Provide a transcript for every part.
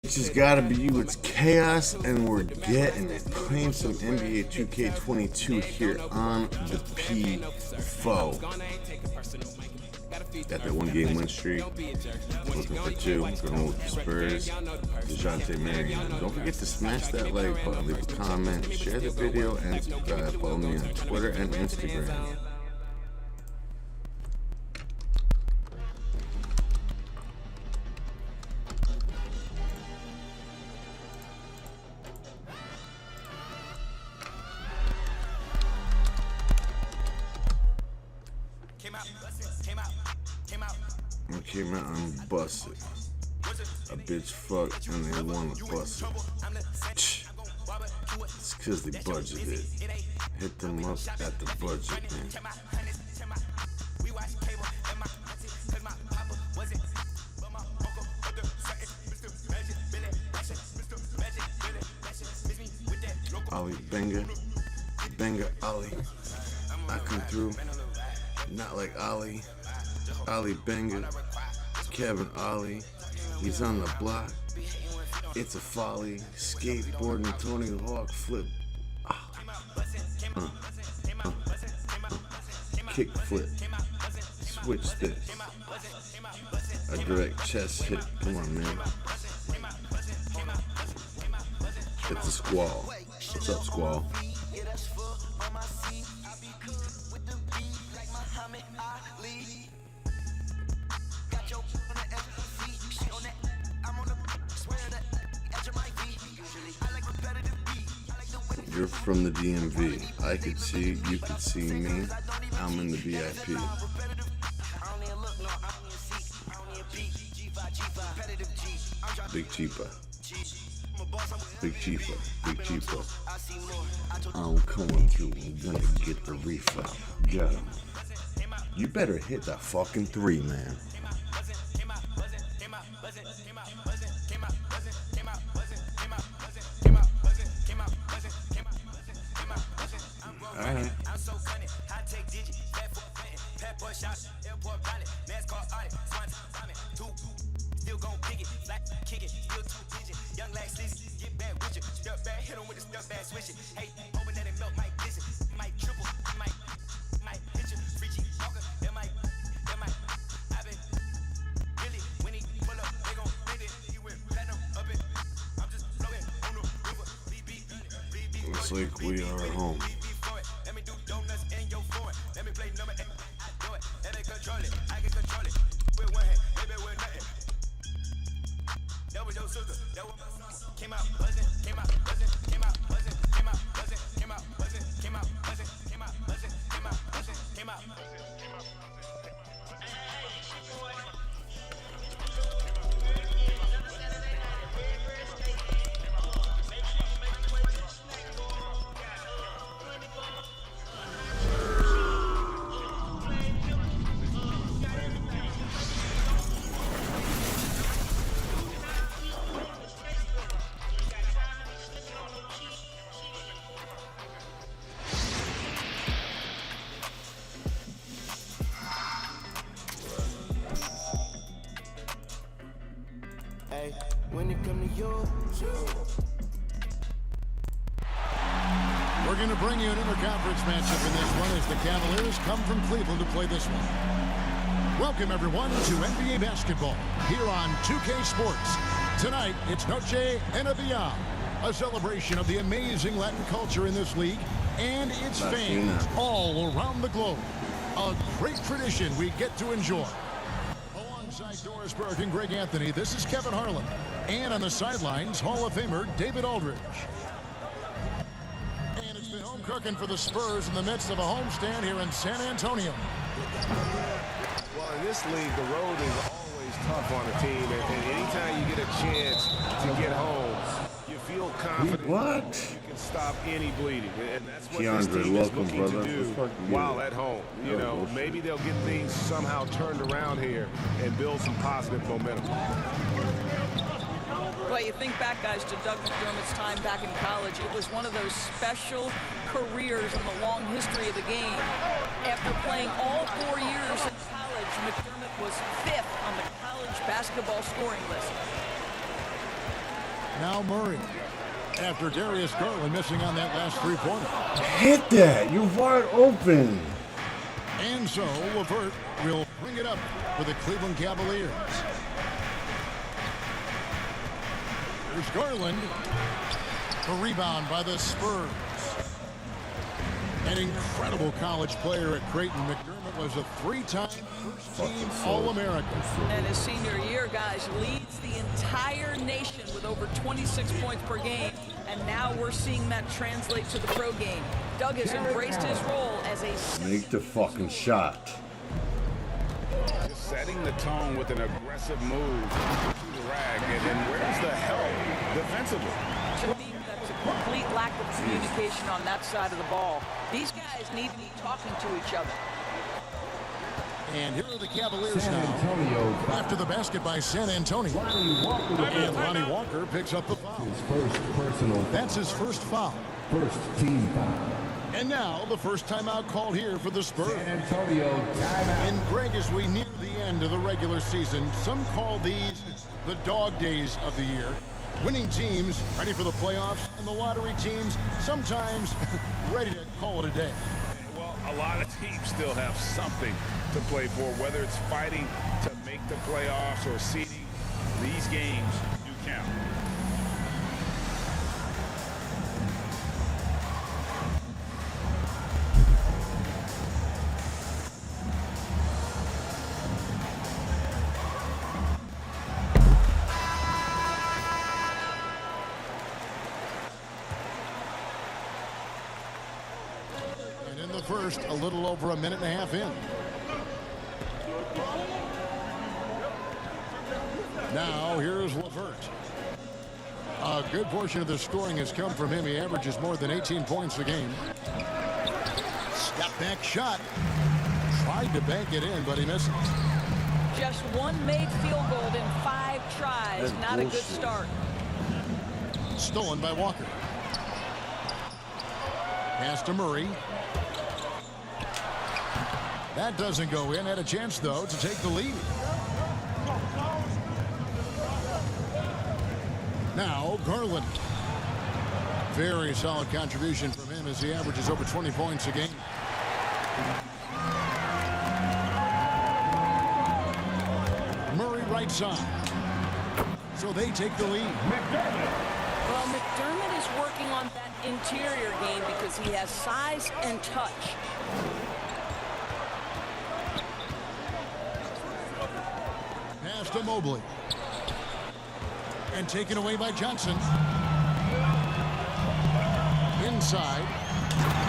It's just gotta be you. It's chaos, and we're getting it. Playing some NBA 2K22 here on the P4. Got that 1-game win streak. Looking for 2. Going with the Spurs. DeJounte Murray. Don't forget to smash that like button, leave a comment, share the video, and subscribe. Follow me on Twitter and Instagram. I came out and busted. A bitch fucked and they wanna bust it. It's cause they budgeted. Hit them up at the budget, man. Ollie Banger Ollie. I come through, not like Ollie. Ollie Banger, Kevin Ollie, he's on the block. It's a folly, skateboarding, Tony Hawk flip. Kick flip, switch this. A direct chest hit. Come on, man. It's a Squall. What's up, Squall? You're from the DMV. I could see, you could see me. I'm in the VIP. Big Cheaper. Big Cheaper. Big Cheaper. I'm coming through. I'm gonna get the reefer. Got him. You better hit that fucking 3, man. Alright. Looks like we are at home. When it come to you, we're going to bring you an interconference matchup in this one as the Cavaliers come from Cleveland to play this one. Welcome, everyone, to NBA basketball here on 2K Sports. Tonight, it's Noche Enavia, a celebration of the amazing Latin culture in this league and its fans all around the globe. A great tradition we get to enjoy. Alongside Doris Burke and Greg Anthony, this is Kevin Harlan. And on the sidelines, Hall of Famer David Aldridge. And it's been home cooking for the Spurs in the midst of a homestand here in San Antonio. Well, in this league, the road is always tough on a team. And anytime you get a chance to get home, you feel confident. What? You can stop any bleeding. And that's what Keandre, this team is welcome, looking brother. to do while at home. You know, maybe they'll get things somehow turned around here and build some positive momentum. Well, you think back, guys, to Doug McDermott's time back in college. It was one of those special careers in the long history of the game. After playing all 4 years in college, McDermott was 5th on the college basketball scoring list. Now Murray. After Darius Garland missing on that last three-pointer. Hit that. You're wide open. And so LeVert will bring it up for the Cleveland Cavaliers. Here's Garland. The rebound by the Spurs. An incredible college player at Creighton. McDermott was a three-time first-team All-American. And his senior year, guys, leads the entire nation with over 26 points per game. And now we're seeing that translate to the pro game. Doug has embraced his role as a... Make the fucking shot. Just setting the tone with an aggressive move to the rag. And where's the help defensively? To me, that's a complete lack of communication on that side of the ball. These guys need to be talking to each other. And here are the Cavaliers now. After the basket by San Antonio. And Lonnie Walker picks up the foul. His first personal. That's his first foul. First team foul. And now the first timeout called here for the Spurs. San Antonio timeout. And Greg, as we near the end of the regular season, some call these the dog days of the year. Winning teams ready for the playoffs, and the lottery teams sometimes ready to call it a day. Well, a lot of teams still have something to play for, whether it's fighting to make the playoffs or seeding. These games do count. First, a little over a minute and a half in. Now, here's LeVert. A good portion of the scoring has come from him. He averages more than 18 points a game. Step back shot. Tried to bank it in, but he misses. Just one made field goal in 5 tries. That's not bullshit. a good start. Stolen by Walker. Pass to Murray. That doesn't go in. Had a chance, though, to take the lead. Now, Garland. Very solid contribution from him as he averages over 20 points a game. Murray right side. So they take the lead. Well, McDermott is working on that interior game because he has size and touch. Pass to Mobley. And taken away by Johnson. Inside.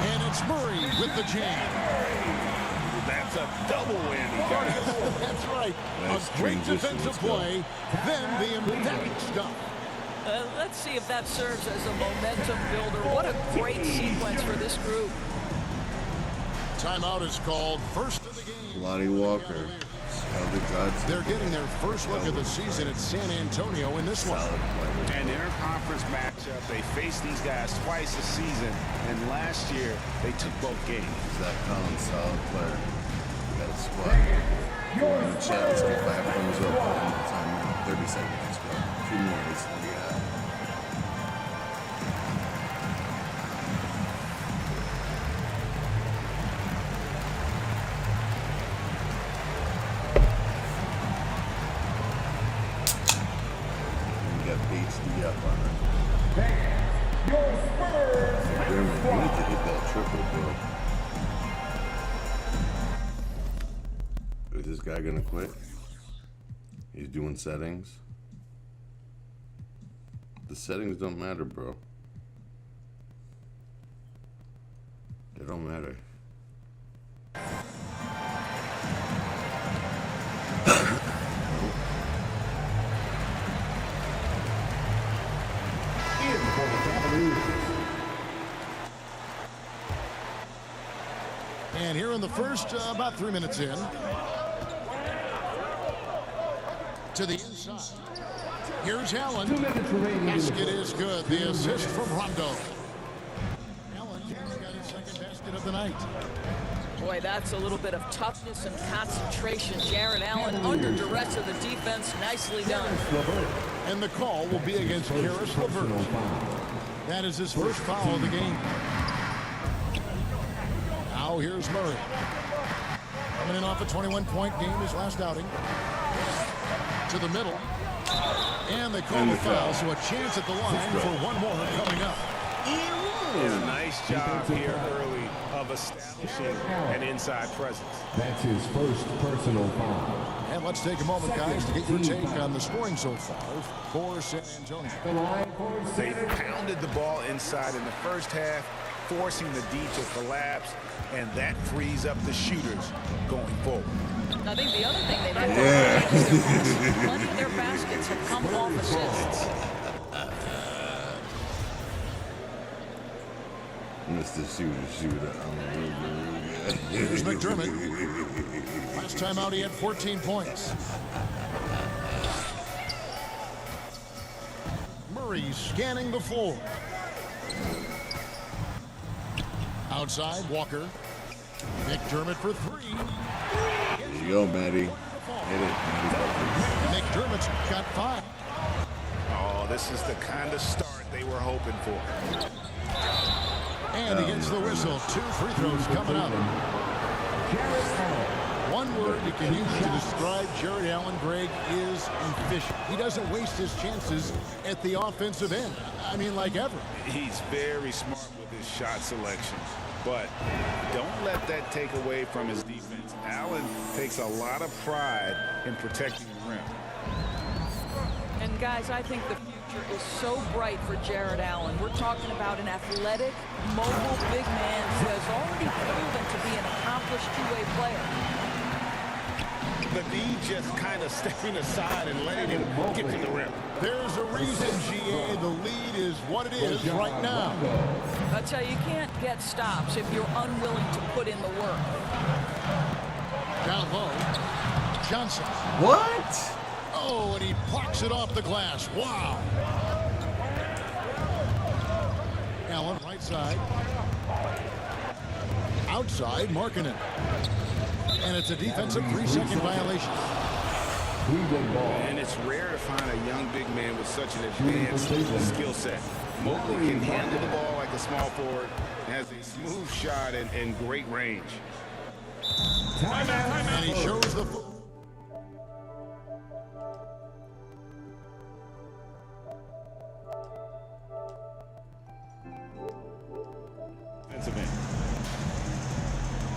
And it's Murray with the jam. That's a double whammy, guys. That's right. Nice A great transition. defensive Let's go. play. Then the emphatic stuff. Let's see if that serves as a momentum builder. What a great sequence for this group. Timeout is called. First of the game. Lonnie Walker. They're getting their first look of the season at San Antonio in this one. An interconference matchup. They faced these guys twice a season, and last year they took both games. Zach Collins, solid player. Got a squad. In the chat, let's get 5 thumbs up on the time. 30 seconds. Let's go. 2 more. Let's see what we got. We got HD up on it. You need to hit that triple, bro. Is this guy gonna quit? He's doing settings. The settings don't matter, bro. They don't matter. And here in the first, about 3 minutes in. To the inside. Here's Allen. Basket is good. The assist from Rondo. Allen got his second basket of the night. Boy, that's a little bit of toughness and concentration. Jared Allen under duress of the defense. Nicely done. And the call will be against Karis LeVert. That is his first foul of the game. Now here's Murray. Coming in off a 21-point game his last outing. To the middle. And they call the foul, so a chance at the line for one more coming up. And a nice job here early of establishing an inside presence. That's his first personal foul. And let's take a moment, guys, to get your take on the scoring so far for San Antonio. They pounded the ball inside in the first half, forcing the D to collapse, and that frees up the shooters going forward. I think the other thing they've had to do is plenty of their baskets have come off assists. Mr. Shooter. Here's McDermott. Last time out, he had 14 points. Murray scanning the floor. Outside, Walker. McDermott for three. There you go, Matty. Hit it. McDermott's got 5. Oh, this is the kind of start they were hoping for. And he gets the whistle. 2 free throws coming up. One word you can use to describe Jared Allen, Greg, is efficient. He doesn't waste his chances at the offensive end. I mean, like ever. He's very smart with his shot selection, but don't let that take away from his defense. Allen takes a lot of pride in protecting the rim. And guys, I think the future is so bright for Jared Allen. We're talking about an athletic, mobile big man who has already proven to be an accomplished two-way player. The D just kind of stepping aside and letting him get to the rim. There's a reason, GA. The lead is what it is right now. I tell you, you can't get stops if you're unwilling to put in the work. Down low. Johnson. What? Oh, and he plucks it off the glass. Wow. Allen, right side. Outside, Markkanen. And it's a defensive 3-second violation. And it's rare to find a young big man with such an advanced skill set. Mobley can handle the ball like a small forward, has a smooth shot and great range. And he shows the...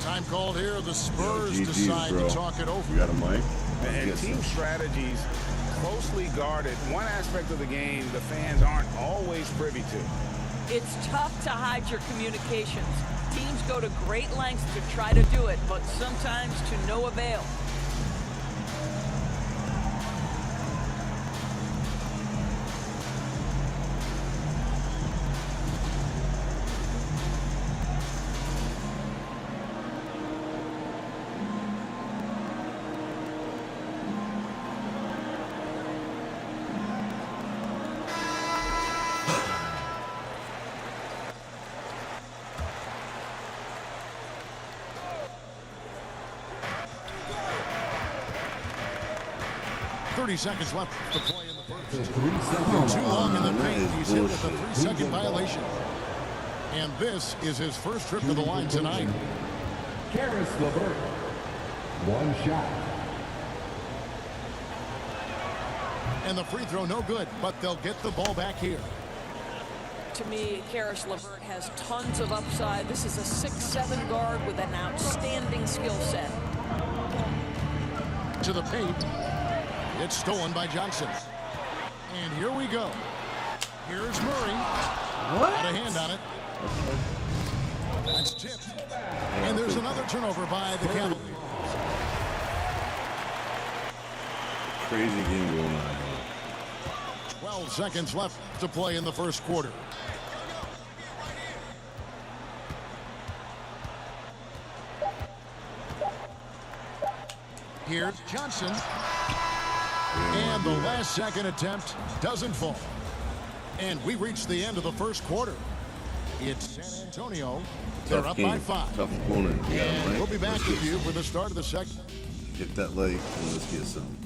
Time called here. The Spurs decide to talk it over. You got a mic? And team strategies closely guarded. One aspect of the game the fans aren't always privy to. It's tough to hide your communications. Teams go to great lengths to try to do it, but sometimes to no avail. Seconds left to play in the first. Too long in the paint. He's hit with a 3-second violation. And this is his first trip to the line tonight. Karis LeVert. One shot. And the free throw no good, but they'll get the ball back here. To me, Karis LeVert has tons of upside. This is a 6'7" guard with an outstanding skill set. To the paint. It's stolen by Johnson. And here we go. Here's Murray. What? Got a hand on it. That's tipped. And there's another turnover by the Cavaliers. Crazy game going on. 12 seconds left to play in the first quarter. Here's Johnson. And the last second attempt doesn't fall. And we reach the end of the first quarter. It's San Antonio. They're Tough up game. by 5. Tough opponent. Yeah, And right? we'll be back Let's with get you for the start of the second. Hit that leg and let's get some.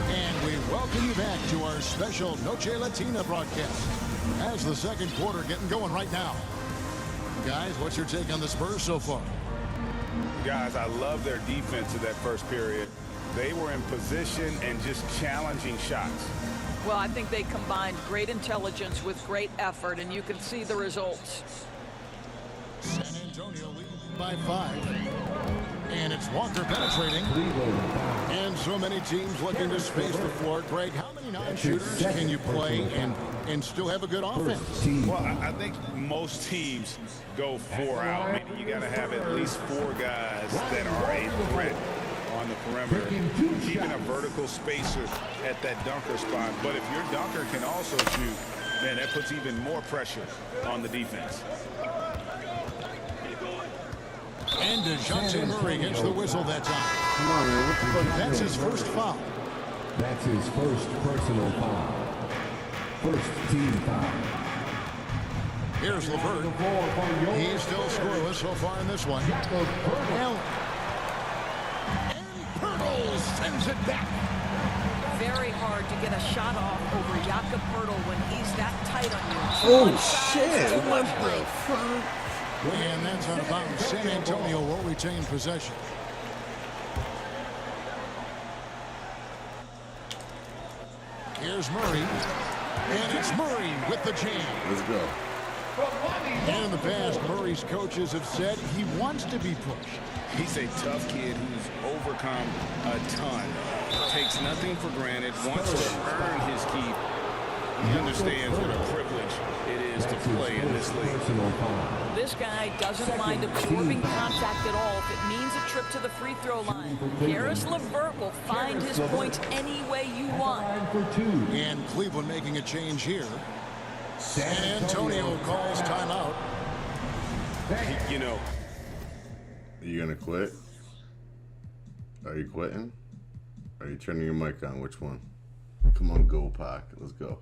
And we welcome you back to our special Noche Latina broadcast. As the second quarter getting going right now. Guys, what's your take on the Spurs so far? Guys, I love their defense in that first period. They were in position and just challenging shots. Well, I think they combined great intelligence with great effort, and you can see the results. San Antonio leading by 5. And it's Walker penetrating. And so many teams looking to space the floor. Greg, how many non-shooters can you play and still have a good offense? Well, I think most teams go 4 out. Meaning you got to have at least 4 guys that are a threat on the perimeter, keeping a vertical spacer at that dunker spot. But if your dunker can also shoot, man, that puts even more pressure on the defense. And DeJounte Murray gets the whistle that time. Come on, man. What the fuck? That's his first foul. That's his first personal foul. First team foul. Here's LeVert. He's still scoreless so far in this one. And Pirtle sends it back. Very hard to get a shot off over Jakob Poeltl when he's that tight on you. Oh, One size, shit. too What much the length. fuck? And that's out of bounds. San Antonio will retain possession. Here's Murray. And it's Murray with the jam. Let's go. And in the past, Murray's coaches have said he wants to be pushed. He's a tough kid who's overcome a ton, takes nothing for granted, wants to earn his keep. He understands what a privilege it is to play in this league. This guy doesn't mind absorbing contact at all if it means a trip to the free throw line. Karis LeVert will find his points any way you want. And Cleveland making a change here. San Antonio calls timeout. You know, You gonna quit? Are you quitting? Are you turning your mic on? Which one? Come on, go, Pac. Let's go.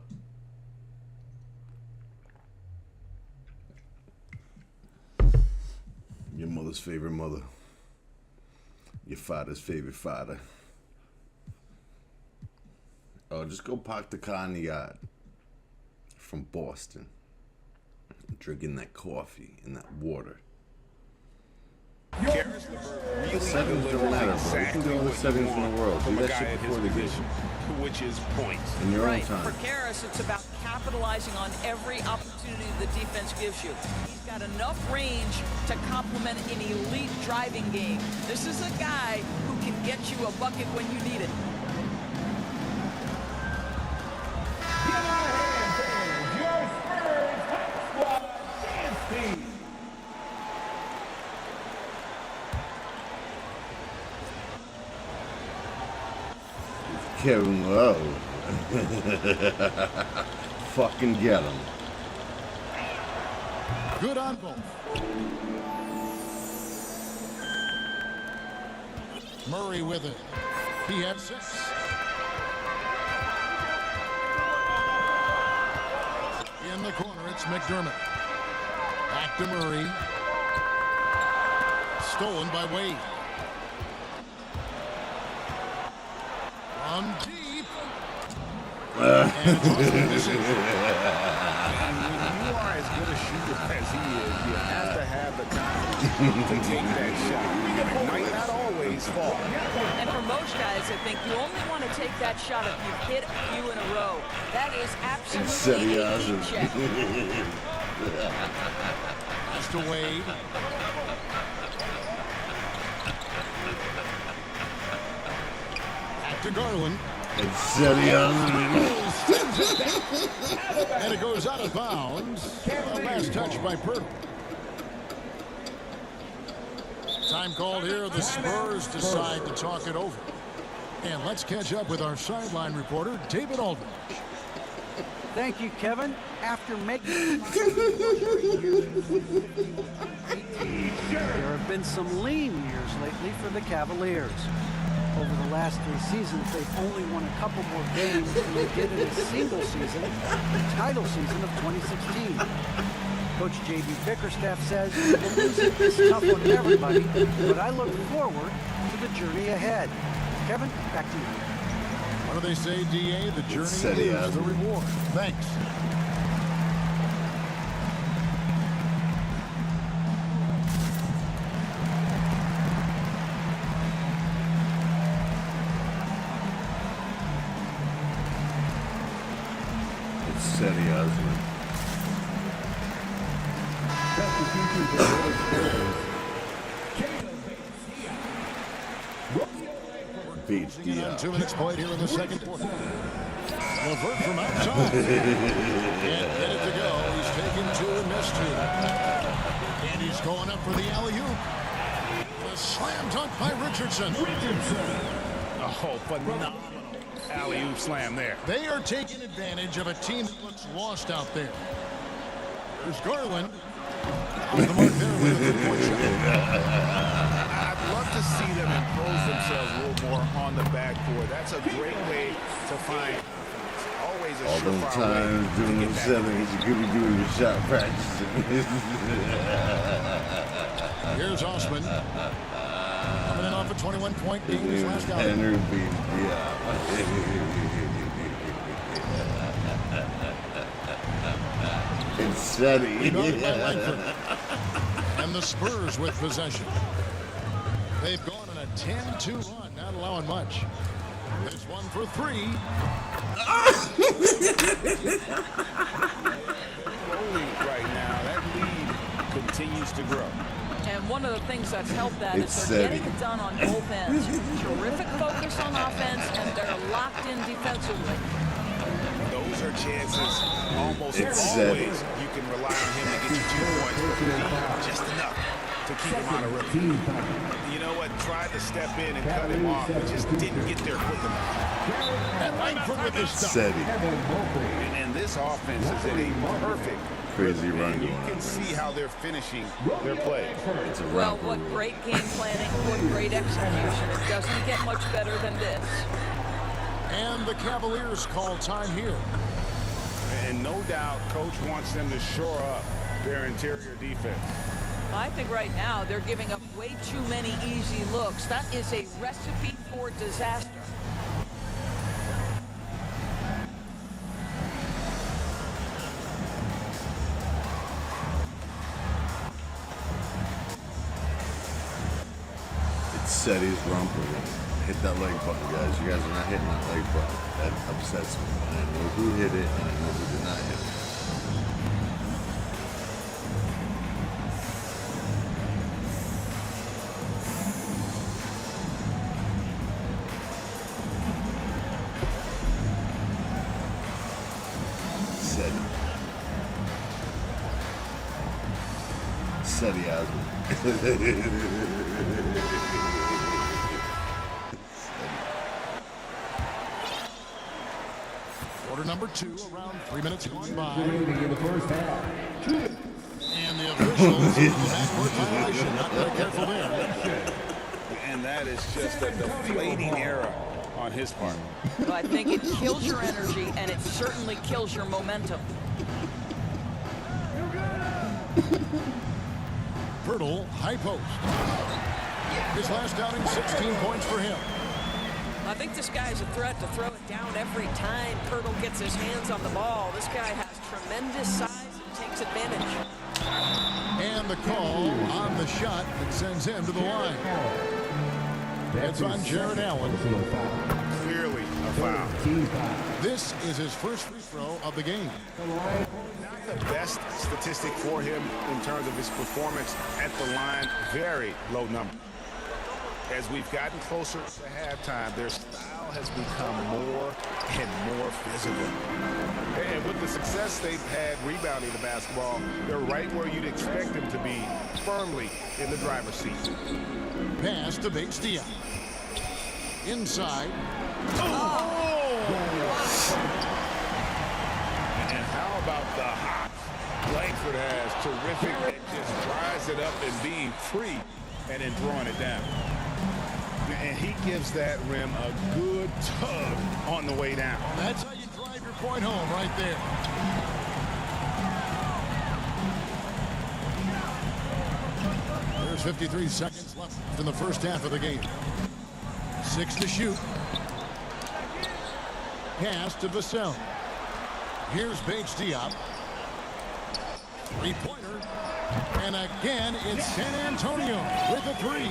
Your mother's favorite mother. Your father's favorite father. Oh, just go park the car in the yard. From Boston. Drinking that coffee and that water. Karis LeVert The settings don't matter, bro. You can do all the settings in the world. Do from a that guy shit at his before the game. position, which is points. In your Right. own time. For Karis, it's about capitalizing on every opportunity the defense gives you. He's got enough range to complement an elite driving game. This is a guy who can get you a bucket when you need it. Kevin Love. Fucking get him. Good on both. Murray with it. He had 6. In the corner, it's McDermott. Back to Murray. Stolen by Wade. From deep. And it's also missing. When you are as good a shooter as he is, you have to have the confidence to take that shot. It might not always fall. And for most guys, I think you only want to take that shot if you've hit a few in a row. That is absolutely a heat check. Pass to Wade. Back to Garland. And it goes out of bounds. Last touch by Pirtle. Time called here. The Spurs decide to talk it over. And let's catch up with our sideline reporter, David Aldridge. Thank you, Kevin. After making there have been some lean years lately for the Cavaliers. Over the last 3 seasons, they've only won a couple more games than they did in a single season, the title season of 2016. Coach J.B. Bickerstaff says, the losing is tough on everybody, but I look forward to the journey ahead. Kevin, back to you. What do they say, D.A.? The journey is the reward. Thanks. City Osmond. Beats Diaz. 2 minutes played here in the second quarter. Levert from outside. Can't get it to go. He's taken 2 and missed 2. And he's going up for the alley-oop. A slam dunk by Richardson. Oh, phenomenal alley-oop slam there. They are taking advantage of a team that looks lost out there. There's Garland. Off the mark there with a 3-point shot. I'd love to see them impose themselves a little more on the backboard. That's a great way to find always a all those times doing the sevens, you could be doing the shot practicing. Here's Osman. Coming in off a 21-point game his last outing. It's steady. And the Spurs with possession. They've gone on a 10-2 run, not allowing much. There's one for 3. Rolling right now. That lead continues to grow. And one of the things that's helped that is they're getting it done on both ends. Terrific focus on offense, and they're locked in defensively. Those are chances almost always you can rely on him to get you 2 points. Just enough to keep him out of rhythm. You know what? Tried to step in and cut him off, but just didn't get there quick enough. And Langford with the stop. And this offense is in a perfect crazy run. You can see how they're finishing their play. It's a well, what great game planning, what great execution. It doesn't get much better than this. And the Cavaliers call time here. And no doubt, Coach wants them to shore up their interior defense. I think right now they're giving up way too many easy looks. That is a recipe for disaster. Set his rumper. Hit that leg button, guys. You guys are not hitting that leg button. That upsets me. I know who hit it, and I know who did not hit it. Seti Osmond. Quarter number 2, around 3 minutes gone by. In the first half. And the officials backcourt violation. Not very careful there. And that is just a deflating error on his part. But I think it kills your energy, and it certainly kills your momentum. Pirtle, high post. His last outing, 16 points for him. I think this guy's a threat to throw it down every time Pirtle gets his hands on the ball. This guy has tremendous size and takes advantage. And the call on the shot that sends him to the line. It's on Jared Allen. Clearly a foul. This is his first free throw of the game. Not the best statistic for him in terms of his performance at the line. Very low number. As we've gotten closer to halftime, their style has become more and more physical. And with the success they've had rebounding the basketball, they're right where you'd expect them to be, firmly in the driver's seat. Pass to Bates Diaz. Inside. And how about the hops Langford has? Terrific. It just dries it up and being free and then throwing it down. And he gives that rim a good tug on the way down. That's how you drive your point home right there. There's 53 seconds left in the first half of the game. 6 to shoot. Pass to Vassell. Here's Bates Diop. Three-pointer. And again, it's San Antonio with a three.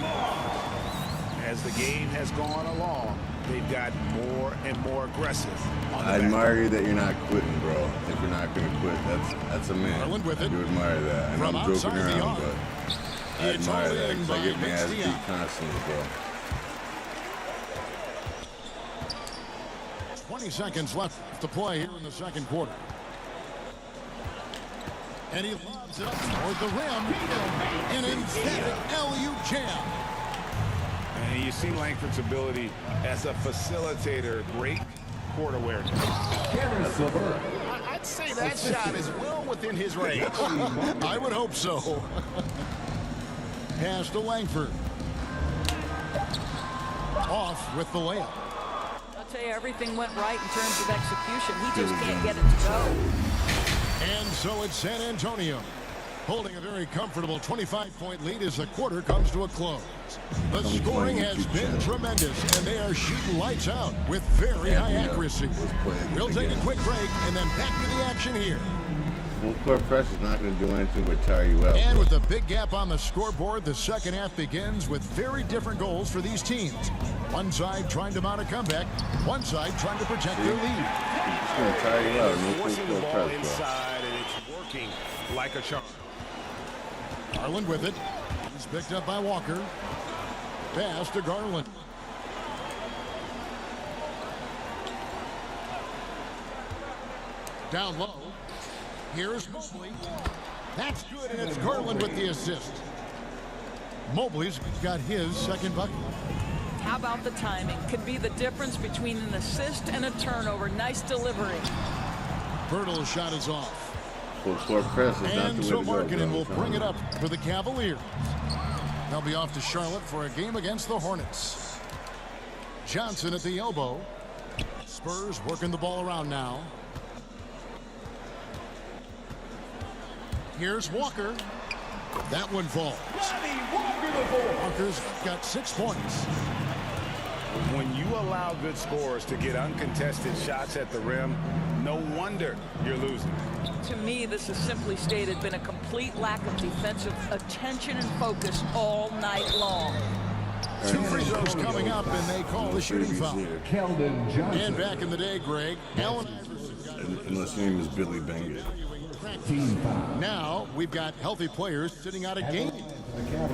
As the game has gone along, they've gotten more and more aggressive. I admire you that you're not quitting, bro. If you're not going to quit, that's a man. Garland with I it. do admire that. And From I'm joking outside the around, arc. but I It's admire all that in because I by get my ass Bates beat Diop. constantly, bro. 20 seconds left to play here in the second quarter. And he lobs it up toward the rim. An emphatic alley-oop jam. And you see Langford's ability as a facilitator, great court awareness. I'd say that shot is well within his range. I would hope so. Pass to Langford. Off with the layup. I'll tell you, everything went right in terms of execution. He just can't get it to go. And so it's San Antonio, holding a very comfortable 25-point lead as the quarter comes to a close. The scoring has been tremendous, and they are shooting lights out with very high accuracy. We'll take a quick break and then back to the action here. Full court press is not going to do anything but tire you out. And with the big gap on the scoreboard, the second half begins with very different goals for these teams. One side trying to mount a comeback, one side trying to protect their lead. It's going to tire you out. No Forcing the full ball court press, bro. inside, and it's working like a charm. Garland with it. He's picked up by Walker. Pass to Garland. Down low. Here's Mobley. That's good, and it's Garland with the assist. Mobley's got his second bucket. How about the timing? Could be the difference between an assist and a turnover. Nice delivery. Bertle's shot is off. Full court press is not the And way so to go, Markkanen bro. will bring it up for the Cavaliers. They'll be off to Charlotte for a game against the Hornets. Johnson at the elbow. Spurs working the ball around now. Here's Walker. That one falls. Walker's got 6 points. When you allow good scorers to get uncontested shots at the rim, no wonder you're losing. To me, this has simply stated been a complete lack of defensive attention and focus all night long. 2 free throws coming up, and they call the shooting foul. Keldon Johnson. And back in the day, Greg, Allen Iverson got Unless your name is Billy Bangett. Team foul. Now we've got healthy players sitting out a game.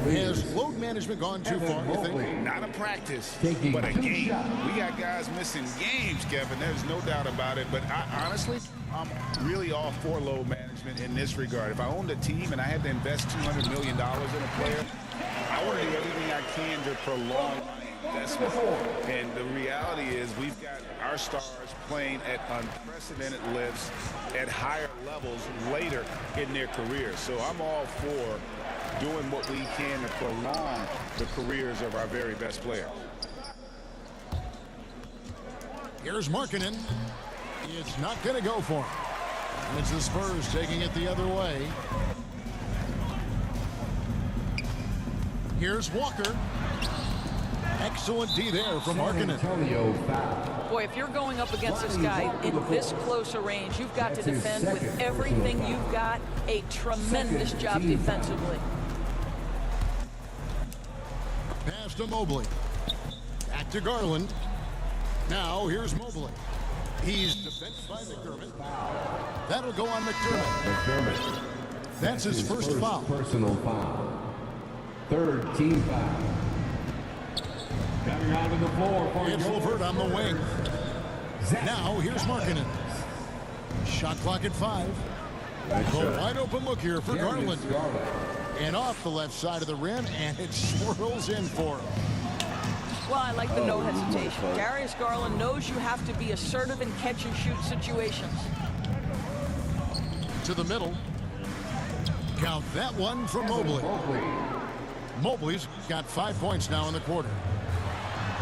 Has load management gone too far, you think? Not a practice, Taking but a 2 game. shots. We got guys missing games, Kevin. There's no doubt about it. But honestly, I'm really all for load management in this regard. If I owned a team and I had to invest $200 million in a player, I want to do everything I can to prolong my investment. And the reality is we've got our stars playing at unprecedented lifts at higher levels later in their careers. So I'm all for doing what we can to prolong the careers of our very best players. Here's Markkanen. It's not going to go for him. And it's the Spurs taking it the other way. Here's Walker. Excellent D there from San Markkanen. Antonio foul. Boy, if you're going up against this guy in this close a range, you've got to defend with everything you've got. A tremendous job defensively. Pass to Mobley. Back to Garland. Now here's Mobley. He's defended by McDermott. That'll go on McDermott. McDermott. That's his first foul. Personal foul. Third team foul. Coming out of the floor for It's Levert on the wing. Now here's Markkanen. Shot clock at 5. A wide open look here for Garland. And off the left side of the rim, and it swirls in for him. Well, I like the no hesitation. Darius Garland knows you have to be assertive in catch-and-shoot situations. To the middle. Count that one from Mobley. Mobley's got 5 points now in the quarter.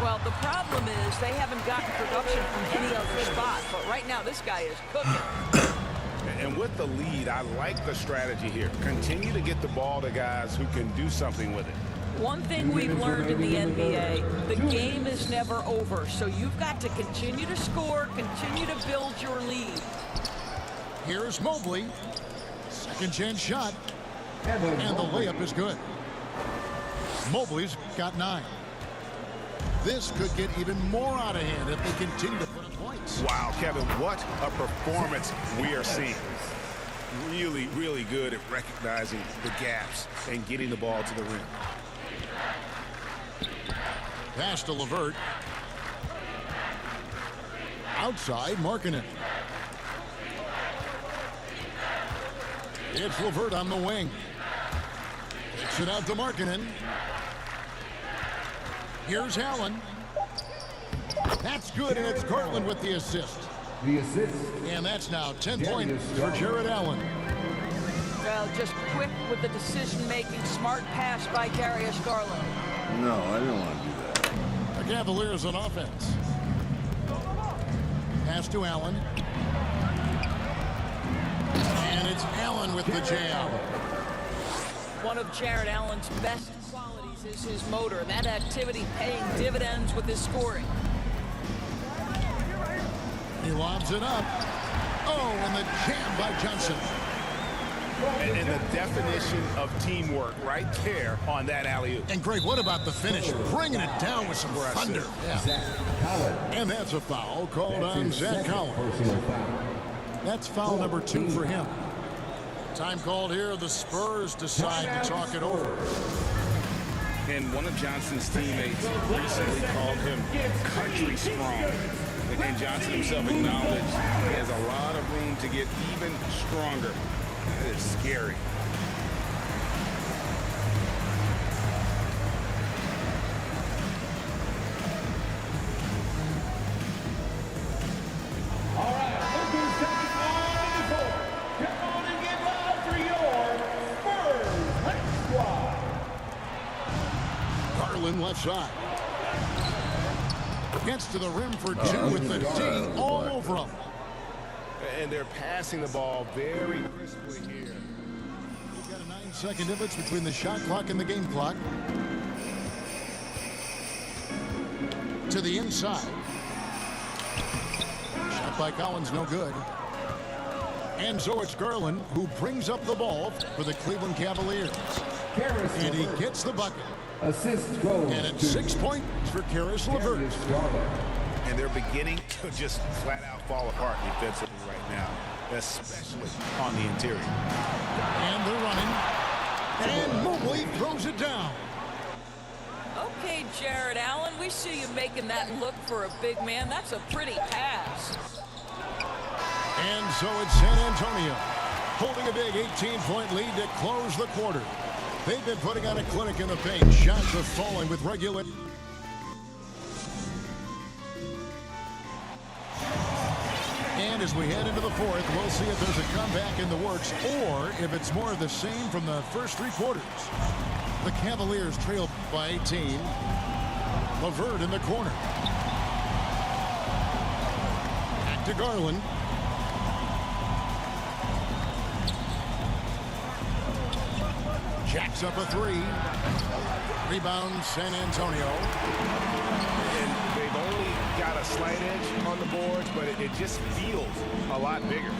Well, the problem is they haven't gotten production from any other spot. But right now, this guy is cooking. And with the lead, I like the strategy here. Continue to get the ball to guys who can do something with it. One thing we've learned in the NBA, the game is never over. So you've got to continue to score, continue to build your lead. Here's Mobley. Second chance shot. And the layup is good. Mobley's got 9. This could get even more out of hand if they continue to put up points. Wow, Kevin, what a performance we are seeing. Really, really good at recognizing the gaps and getting the ball to the rim. Pass to LeVert. Outside, Markkanen. It's LeVert on the wing. Kicks it out to Markkanen. Here's Allen. That's good, and it's Garland with the assist. The assist. And that's now 10 points for Jared Allen. Well, just quick with the decision-making, smart pass by Darius Garland. No, I didn't want to do that. The Cavaliers on offense. Pass to Allen. And it's Allen with the jam. One of Jared Allen's best qualities is his motor. That activity paying dividends with his scoring. He lobs it up. Oh, and the jam by Johnson. And the definition of teamwork right there on that alley-oop. And Greg, what about the finish? Bringing it down with some thunder. Yeah. And that's a foul called on Zach Collins. That's foul number 2 for him. Time called here. The Spurs decide to talk it over. And one of Johnson's teammates recently called him country strong. And Johnson himself acknowledged he has a lot of room to get even stronger. That is scary. All right, looking second on the court. Come on and get loud for your Spurs High Squad. Garland left side. Gets to the rim for 2 with the D all over him. And they're passing the ball very crisply here. We've got a 9-second difference between the shot clock and the game clock. To the inside. Shot by Collins, no good. And so it's Garland who brings up the ball for the Cleveland Cavaliers. And he gets the bucket. Assist goes And it's 6 points for Karis LeVert. And they're beginning to just flat out fall apart defensively right now, especially on the interior. And they're running. And Mobley throws it down. Okay, Jared Allen, we see you making that look for a big man. That's a pretty pass. And so it's San Antonio holding a big 18-point lead to close the quarter. They've been putting on a clinic in the paint. Shots are falling with regular. And as we head into the fourth, we'll see if there's a comeback in the works or if it's more of the same from the first 3 quarters. The Cavaliers trail by 18. LeVert in the corner. Back to Garland. Jacks up a 3. Rebound San Antonio. And they've only got a slight edge on the boards, but it just feels a lot bigger.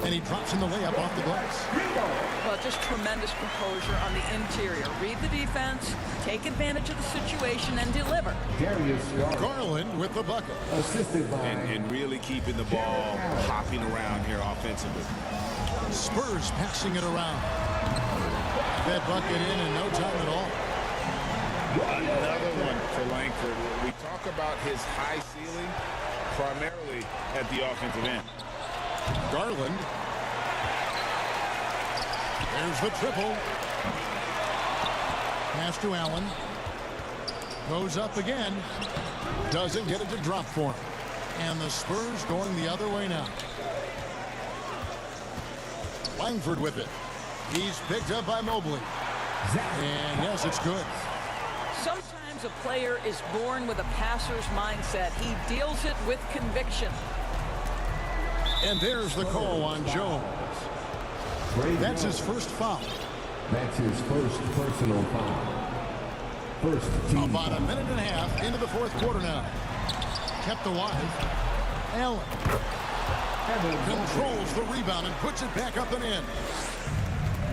And he drops in the layup off the glass. Well, just tremendous composure on the interior. Read the defense, take advantage of the situation, and deliver. Darius Garland with the bucket. assisted by And really keeping the ball hopping around here offensively. Spurs passing it around. That bucket in no time at all. Another one for Langford. We talk about his high ceiling primarily at the offensive end. Garland. There's the triple. Pass to Allen. Goes up again. Doesn't get it to drop for him. And the Spurs going the other way now. Langford with it. He's picked up by Mobley. And yes, it's good. Sometimes a player is born with a passer's mindset. He deals it with conviction. And there's the call on Jones. That's his first foul. That's his first personal foul. First team About foul. a minute and a half into the fourth quarter now. Kept alive. Allen controls the rebound and puts it back up and in.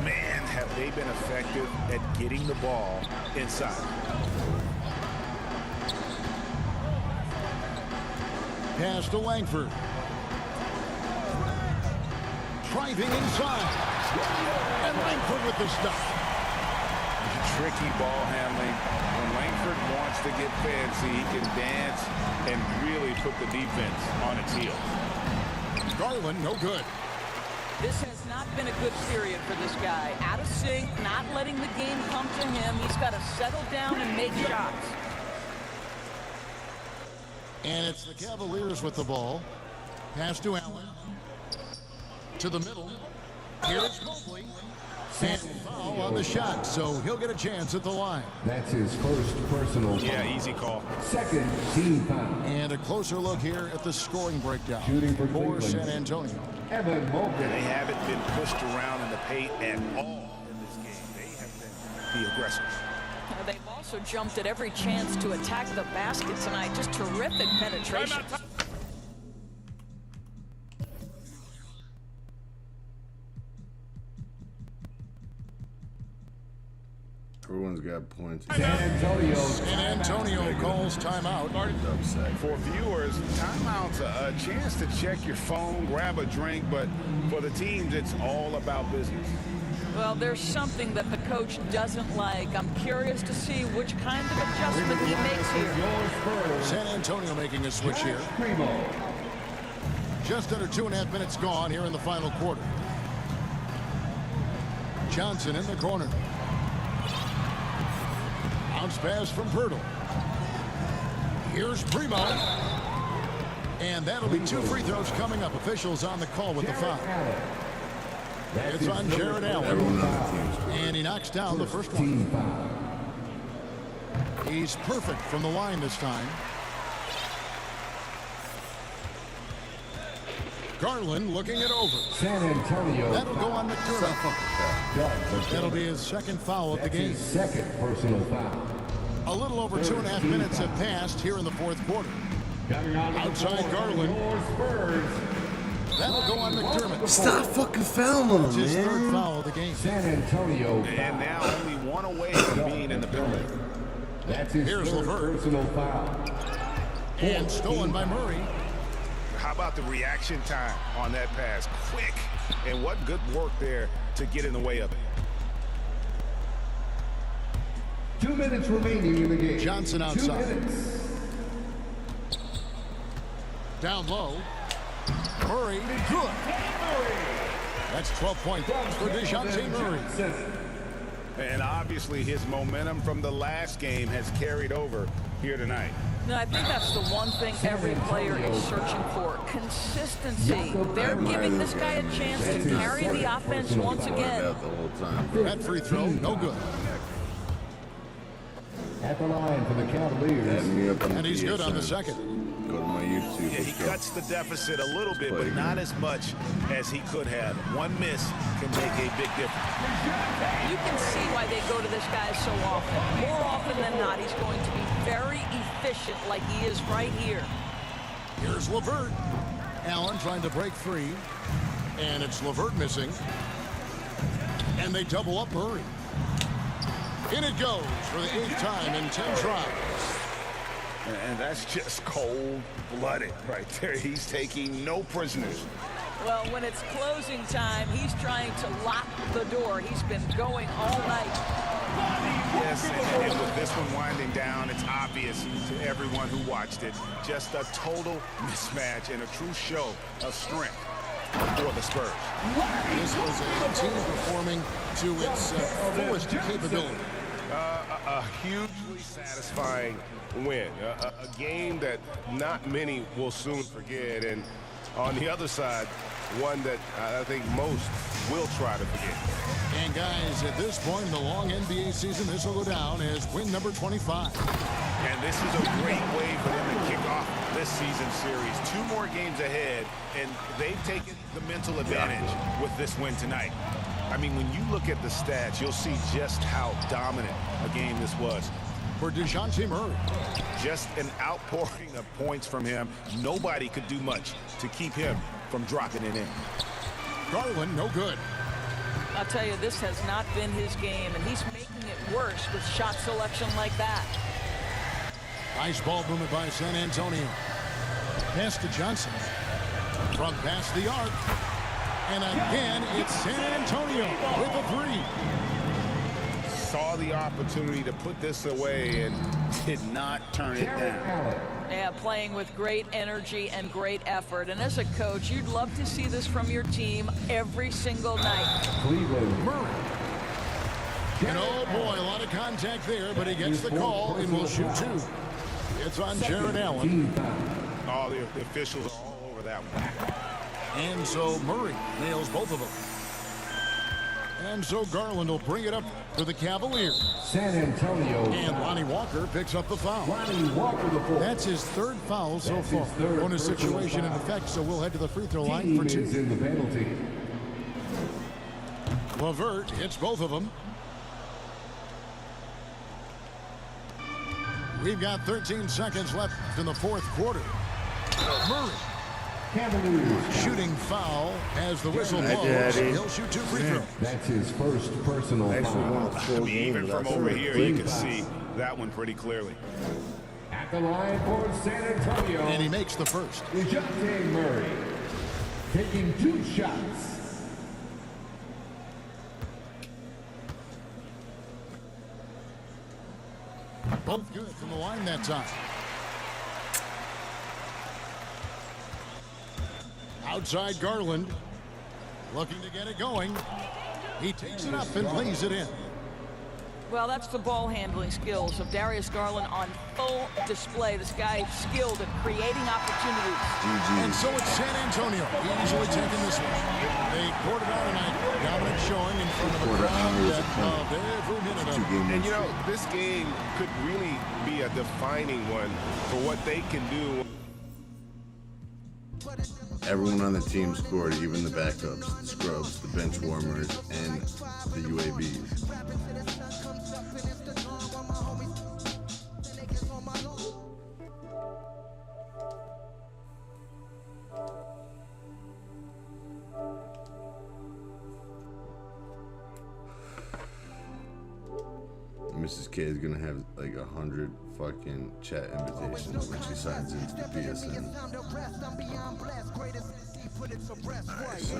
Man, have they been effective at getting the ball inside. Pass to Langford. Driving inside. And Langford with the stop. Tricky ball handling. When Langford wants to get fancy, he can dance and really put the defense on its heels. Garland, no good. This has not been a good period for this guy. Out of sync, not letting the game come to him. He's got to settle down and make shots. And it's the Cavaliers with the ball. Pass to Allen. To the middle. Here's Mobley. And foul on the shot, so he'll get a chance at the line. That's his first personal foul. Yeah, easy call. Second team foul. And a closer look here at the scoring breakdown Shooting for for Cleveland. San Antonio. Evan Mobley. They haven't been pushed around in the paint at all in this game. They have been the aggressors. They've also jumped at every chance to attack the basket tonight. Just terrific penetration. Everyone's got points. San Antonio calls timeout. For viewers, timeout's a chance to check your phone, grab a drink, but for the teams, it's all about business. Well, there's something that the coach doesn't like. I'm curious to see which kind of adjustment he makes here. San Antonio making a switch here. Just under 2.5 minutes gone here in the final quarter. Johnson in the corner. Bounce pass from Pirtle. Here's Primo. And that'll be 2 free throws coming up. Officials on the call with the foul. It's on Jared Allen. And he knocks down the first one. He's perfect from the line this time. Garland looking it over. San Antonio. That'll go on McDermott. That'll be his second foul of the game. Second personal foul. A little over 2.5 minutes have passed here in the fourth quarter. Outside Garland. That'll go on McDermott. Stop fucking fouling It's him, his third man. foul of the game. San Antonio. And now only one away from being in the building. That's his Here's third LeVert. personal foul. And stolen by Murray. How about the reaction time on that pass? Quick. And what good work there to get in the way of it. 2 minutes remaining in the game. Johnson 2 outside. minutes. Down low. Murray, good. That's 12 points for DeJounte Murray. And obviously his momentum from the last game has carried over here tonight. No, I think that's the one thing every player is searching for. Consistency. They're giving this guy a chance to carry the offense once again. That free throw, no good. At the line for the Cavaliers. And he's good on the second. Go to my YouTube. Yeah, he cuts the deficit a little bit, but not as much as he could have. One miss can make a big difference. You can see why they go to this guy so often. More often than not, he's going to be very efficient like he is right here. Here's LeVert. Allen trying to break free. And it's LeVert missing. And they double up Murray. In it goes for the 8th time in 10 tries. And that's just cold-blooded right there. He's taking no prisoners. Well, when it's closing time, he's trying to lock the door. He's been going all night. Yes, and with this one winding down, it's obvious to everyone who watched it. Just a total mismatch and a true show of strength for the Spurs. This was a team performing to its fullest capability. A hugely satisfying win. A game that not many will soon forget. And On the other side, one that I think most will try to forget. And guys, at this point in the long NBA season, this will go down as win number 25. And this is a great way for them to kick off this season series. 2 more games ahead, and they've taken the mental advantage with this win tonight. I mean, when you look at the stats, you'll see just how dominant a game this was. For DeJounte Murray. Just an outpouring of points from him. Nobody could do much to keep him from dropping it in. Garland, no good. I'll tell you, this has not been his game, and he's making it worse with shot selection like that. Nice ball movement by San Antonio. Pass to Johnson. From past the arc. And again, it's San Antonio with a 3. Saw the opportunity to put this away and did not turn it down. Yeah, playing with great energy and great effort. And as a coach, you'd love to see this from your team every single night. Murray. And oh boy, a lot of contact there, but he gets the call and will shoot 2. It's on Jared Allen. Oh, the officials are all over that one. And so Murray nails both of them. And so Garland will bring it up for the Cavaliers. San Antonio. And Lonnie Walker picks up the foul. Lonnie Walker, the fourth. That's his 3rd foul so far. Bonus situation in effect, so we'll head to the free throw line for 2. In the penalty. LeVert hits both of them. We've got 13 seconds left in the 4th quarter. Murray. Cavaliers. Shooting foul as the whistle blows. He'll shoot 2 free throws. That's his first personal foul. I mean, even from over here, you can see that one pretty clearly. At the line for San Antonio. And he makes the first. DeJounte Murray taking 2 shots. Both good from the line that time. Outside Garland, looking to get it going. He takes it up and lays it in. Well, that's the ball handling skills of Darius Garland on full display. This guy is skilled at creating opportunities. And so it's San Antonio easily taking this one. They poured it out tonight. Dominant showing in front of a crowd that loved every minute of it. And you know, this game could really be a defining one for what they can do. Everyone on the team scored, even the backups, the scrubs, the bench warmers, and the UABs. Mrs. K is gonna have like 100 fucking chat invitations when she signs into the BSN. Alright, so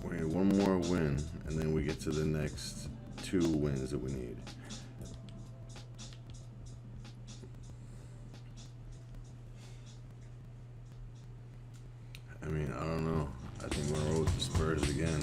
we need one more win, and then we get to the next 2 wins that we need. I mean, I don't know. I think we're gonna roll with the Spurs again.